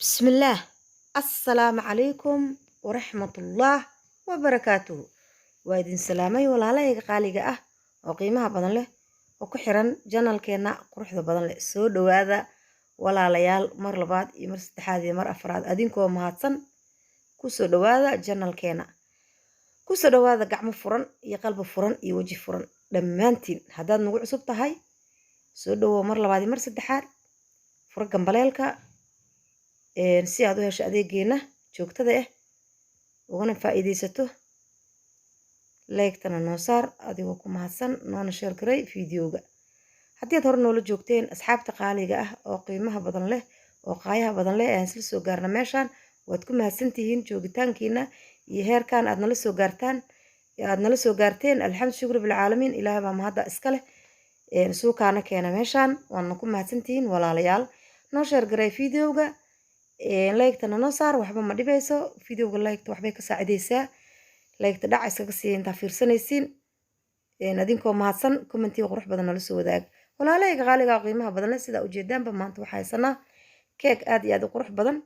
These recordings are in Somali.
بسم الله. السلام عليكم ورحمة الله وبركاته. وإذن سلامي ولا لا يقالي وقيمها بدن له وكحرن جنال كينا قروح بدن له سود وهذا ولا ليال مر لبعض يمر استحادي مر أفراد أدينكو مهاتسن كسود وهذا جنال كينا كسود وهذا قعم فرن يقلب فرن يوجي فرن دمانتين هذا نوع صبت هاي سود ومر لبعض يمر استحاد فرق جنبالك si aad u hesho adeegeena joogtada ah ugana faa'iideysato like-tana noo saar adigoo ku mahadsan noona share garay fiidiyowga haddii aad hore noola joogteen asxaabta qaaliga ah oo qiimaha badan leh oo qaayaha badan leh aan isla soo gaarna meeshaan waad ku mahadsantihiin joogitaankiina iyo heerkan aad nala soo gaartaan aad nala soo gaarteen alxamdu shukri bil caalamiin ilaahay baa mahadda iska leh suukaana keena meeshaan waana ku mahadsantihiin walaalayaal noo share garay fiidiyowga like-tana noo saar waxba ma dhibayso fiidiyowga like-ta waxbay ka saacideysaa like-ta dhac iskaga sii intaa fiirsanaysiin adinkoo mahadsan commentiga qurux badan nala soo wadaag walaalayga qaaliga qiimaha badan leh sidaa ujeedaanba maanta waxaa haysanaa keeg aad iyo aad u qurux badan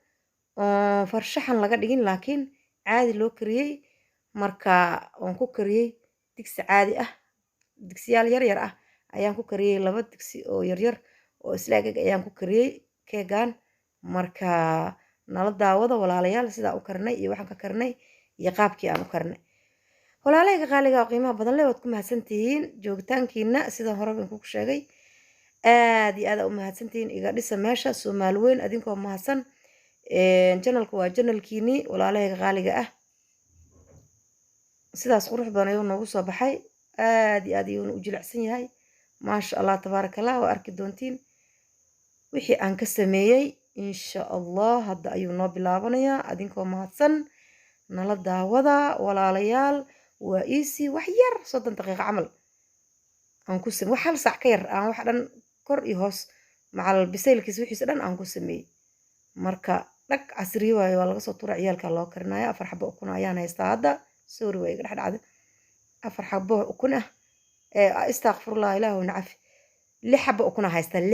oo farshaxan laga dhigin laakiin caadi loo kariyey marka oon ku kariyey digsi caadi ah digsiyaal yaryar ah ayaan ku kariyey 2 digsi oo yaryar oo isla eg ayaan ku kariyey keegan marka nala daawada walaalayaal sida u karnay iyo waxaan ka karnay iyo qaabkii aan u karnay walaalayga qaaliga qiimaha badan leh waad ku mahadsantihiin joogitaankiina sida hore baan ku sheegay aad iyo aad u mahadsantihiin iga dhisa meesha Soomaali weyn adinkoo mahadsan channelku waa channelkiini walaalayga qaaliga ah sidaas qurux badan ayuu noogu soo baxay aad iyo aad ayuu u jilicsan yahay maasha Allah tabaarakallah waa arki doontiin wixii aan ka sameeyay insha Allah hadda ayuu noo bilaabanayaa adinkoo mahadsan nala daawada walaalayaal waa easy wax yar 30 daqiiqo camal aan ku sameeyay wax hal saac ka yar aan wax dhan kor iyo hoos macal bisaylkiis wixiisa dhan aan ku sameeyay marka dhag casri waayo waa laga soo tuuray ciyaalka loo karinayo 4 xabo ukun ayaan haystaa hadda sorry way iga dhaxdhacday 4 xabo ukun ah astaghfirullah ilaahu nacafi 6 xabo ukun haystaa 6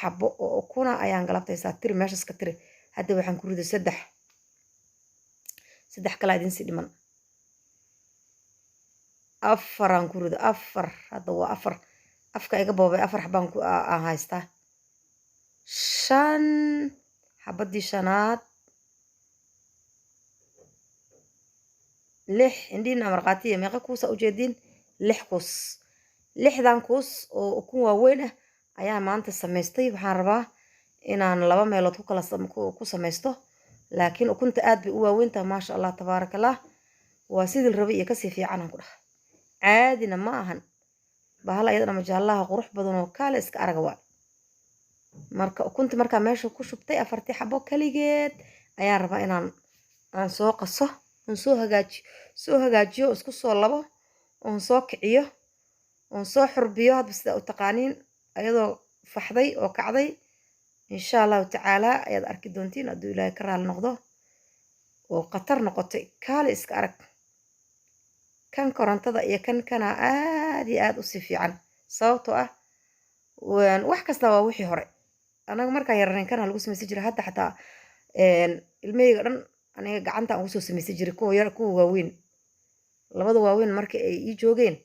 xabo oo ukuna ayaan galabtaysaa tiri meeshas ka tiri hadda waxaan ku riday 3 kala idin si dhiman 4 aan ku riday 4 hadda waa 4 afka iga boobay 4 xabaan ku aan haystaa 5 xabadii shanaad 6 indhiina marqaatiya meeqa kuusa u jeedin 6 kuus 6dan kuus oo ukun waaweyn ah ayaa maanta samaystay waxaan rabaa inaan 2 meelood ku kala ku samaysto laakiin ukunta aad bay u waaweyntaa maasha Allah tabaarakallah waa sidii rabay iyo kasii fiican aan ku dhahay caadina ma ahan bahal ayadana majaalaha qurux badan oo kale iska araga waa marka ukunta marka meesha ku shubtay 4 xabo kaligeed ayaan rabaa inaan aan soo qaso aan soo hagaajiyo isku soo labo oon soo kiciyo oon soo xurbiyo hadba sida u taqaaniin ayadoo faxday oo kacday insha Allah tacaala ayaad arki doontiin hadduu Ilaahay ka raali noqdo oo qatar noqotay kaale iska arag kan korontada iyo kan kana aad iyo aad u si fiican sababtoo ah wax kasta waa wixii hore anaga markaan yaranayn kana lagu sameeyay jiray hadda xataa ilmeyga dhan aniga gacanta aan ugu soo sameeyay jiray kuwa yar kuwa waaweyn labada waaweyn markii ay ii joogeen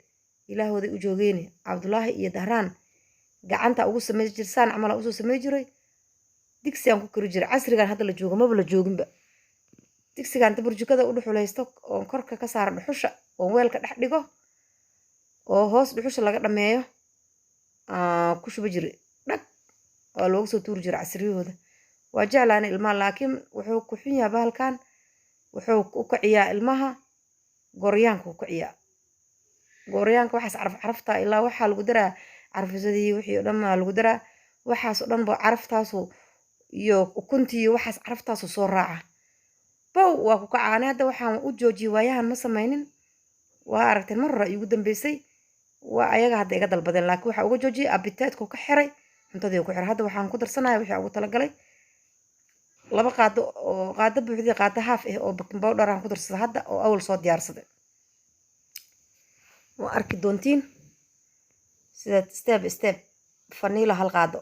ilaahooday u joogeen Cabdullaahi iyo Dahraan gacanta ugu sameeyay jirsaan camal u soo sameeyay jiray digsi aan ku kari jiray casrigan hadda la joogo maba la jooginba digsigan inta burjukada u dhuxulaysto oo korka ka saar dhuxusha oo weelka dhex dhigo oo hoos dhuxusha laga dhameeyo ku shuba jiray dhag oo loogu soo tuuri jiray casriyahooda waa jeclaan ilmaha laakiin wuxuu ku xun yahay bahalkan wuxuu u kiciyaa ilmaha gooryaanka u kiciyaa gooryaanka waxaas carafta ilaa waxa lagu daraa carfisadii wixii dhan ma lagu daraa waxaas oo dhan ba caraftaasu iyo ukuntii waxaas caraftaasu soo raaca bow waa ku kacaanay hadda waxaan u joojiyay waayahan ma samaynin waa aragteen mar hore igu dambeysay waa ayaga hadda iga dalbadeen laakiin waxa uga joojiyay appetite-ku ka xiray cuntadii ku xiray hadda waxaan ku darsanayaa wixii ugu talagalay 2 qaado oo qaado buuxdii qaado haaf ah oo baking powder aan ku darsaday hadda oo awal soo diyaarsaday waa arki doontiin sida step vanilla hal qaado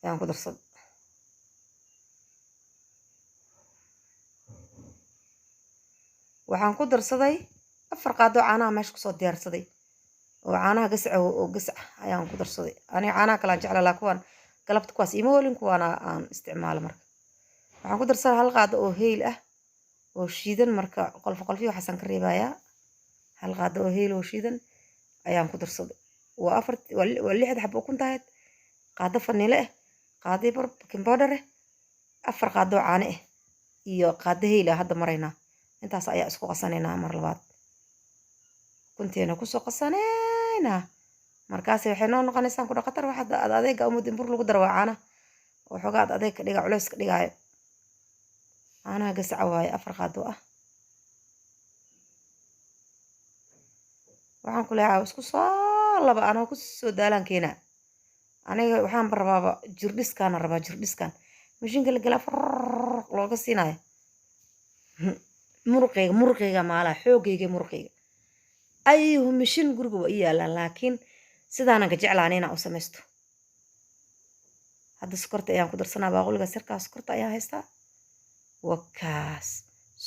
ayaan ku darsaday waxaan ku darsaday 4 qaado caanaha meesha kusoo diyaarsaday oo caanaha gasac oo gasac ayaan ku darsaday aniga caanaha kala jeclaa laa kuwan galabta kuwaas ima hoolin kuwana aan isticmaalo marka waxaan ku darsaday 1 qaado oo heel ah oo shiidan marka qolfii waxaan ka reebayaa 1 qaado oo heel oo shiidan ayaan ku darsaday waa 6 xabo ukun tahay qaado vanille ah qaado baking powder ah 4 qaado caano ah iyo qaado heel ah hadda maraynaa intaas ayaa isku qasanaynaa mar labaad kunteena ku soo qasanaynaa markaas waxay noo noqonaysaa ku dhaqatar waxa adeega umud in bur lagu daro caana oo xogaad adeeg ka dhiga culays ka dhigaayo caanaha gasac waaye 4 qaado ah waxaan ku leeyahay isku soo laba anoo ku soo daalan keena aniga waxaan barbaaba jirdhiskan rabaa jirdhiskan mashiinka la gala looga siinayo muruqayga maala xoogayga muruqayga ayuu mashiin guriga waa yaalan laakiin sidaan ka jeclaan inaan u sameesto hadda sokorta ayaan ku darsanaa baaquliga sirka sokorta ayaa haystaa wakaas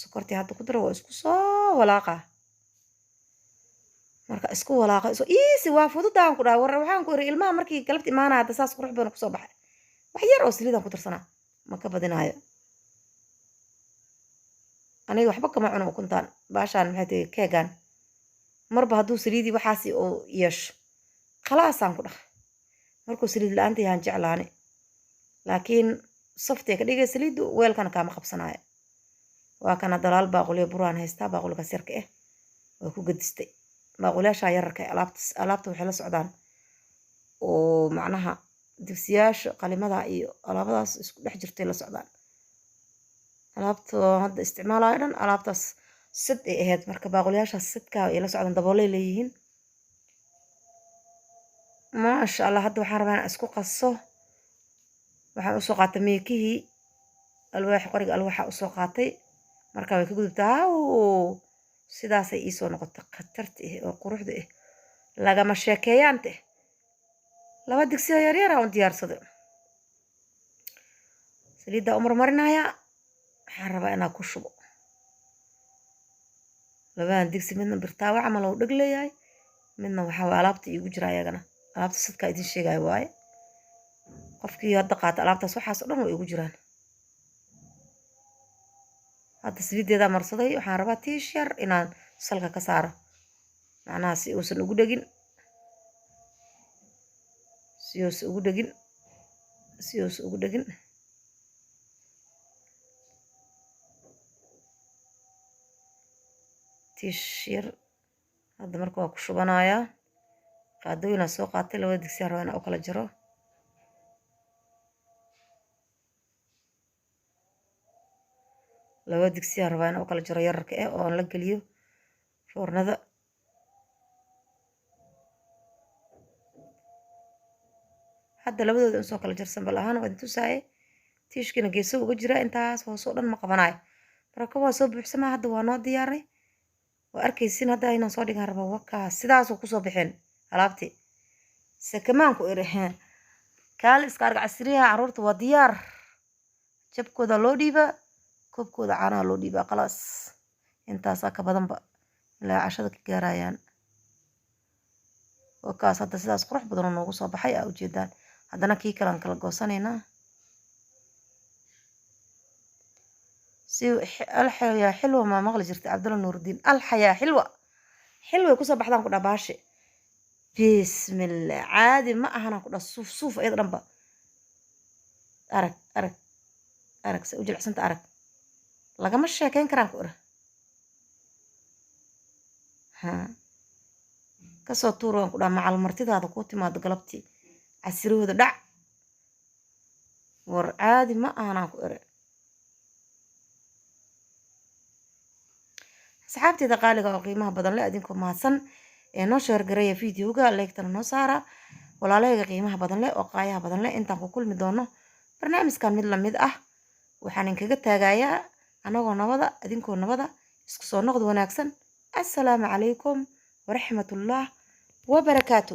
sokorta hadda ku daro waa isku soo walaaqa marka isku walaaqa soo easy waa fududaan ku dhahay war waxaan ku iri ilmaha markii galabti imaanaa hadda saas qurux badan ku soo baxay wax yar oo saliidan ku darsanaa ma ka badinaayo aniga waxba kama cuno ukuntaan baashaan maxay tahay keegan marba hadduu saliidi waxaasi oo yeesho khalaasaan ku dhaq markuu saliid la'aanta yahan jeclaane laakiin saftee ka dhigay saliidu weelkana kaama qabsanaayo waa kana dalaal baaquliyo buraan haystaa baaquliga sirka ah waa ku gadistay baaquliyaasha yararka alaabta waxay la socdaan oo macnaha digsiyaasha qalimada iyo alaabadaas isku dhex jirtay la socdaan alaabta hadda isticmaalayo dhan alaabtaas sad ay ahayd marka baaquliyaashaas sadka ay la socdaan daboolay leeyihiin maasha allah hadda waxaan rabaa inaan isku qaso waxaan usoo qaatay meekihii qoriga alwaaxa usoo qaatay marka way ka gudubtaa sidaasay iisoo noqotay khatarta ah oo quruxda ah lagama sheekeeyaante 2 digsi oo yaryar aan diyaarsaday saliidda marmarinaya waxaan rabaa inaan ku shubo 2 digsi midna birtaawa camal oo dhag leeyahay midna waxa alaabta iigu jira ayagana alaabta sidka idin sheegay waaye qofkii hadda qaata alaabtaas waxaas oo dhan way iigu jiraan hadda saliideeda marsaday waxaan rabaa tiish yar inaan salka ka saaro macnaha si uusan ugu dhagin tiish yar hadda marka waa ku shubanayaa qaadooyina soo qaatay 2 digsi rabaa inaan u kala jaro yararka ah oo aan la geliyo foornada hadda labadooda soo kala jarsan bal ahaan waa intuusaaye tiishkina geeso uga jira intaas hoos oo dhan ma qabanayo marka waa soo buuxsamaa hadda waa noo diyaaray waa arkaysiin hadda inaan soo dhigan rabo wakaas sidaasoo kusoo bixeen alaabtii sakamaanku iraheen kaali iska arga casriyaha carruurta waa diyaar jabkooda loo dhiibaa koobkooda caanaha loo dhiibaa khalaas intaasaa ka badanba ilaa cashada ka gaarayaan wakaas hadda sidaas qurux badan oo noogu soo baxay aa ujeedaan haddana kii kalaan kala goosanaynaa si alxayaa xilwa maa maqli jirtay cabdulla nuurudiin alxayaa xilway kusoo baxdaan ku dhabaashe bismillah caadi ma ahana ku dha suuf ayada dhanba arag se u jilicsanta arag lagama sheekeyn karaan ku ira kasoo tuuraan ku dhaa macal martidaada kuu timaado galabtii casirahooda dhac war caadi ma ahanaan ku ira asxaabteeda qaaliga oo qiimaha badan le idinkoo mahadsan ee noo sheergareeya videoga leegtana noo saara walaalahayga qiimaha badan leh oo qaayaha badan leh intaan ku kulmi doono barnaamijkan mid lamid ah waxaan inkaga taagayaa anagoo nabada idinkoo nabada isku soo noqod wanaagsan assalaamu calaykum waraxmatullaah wabarakaatu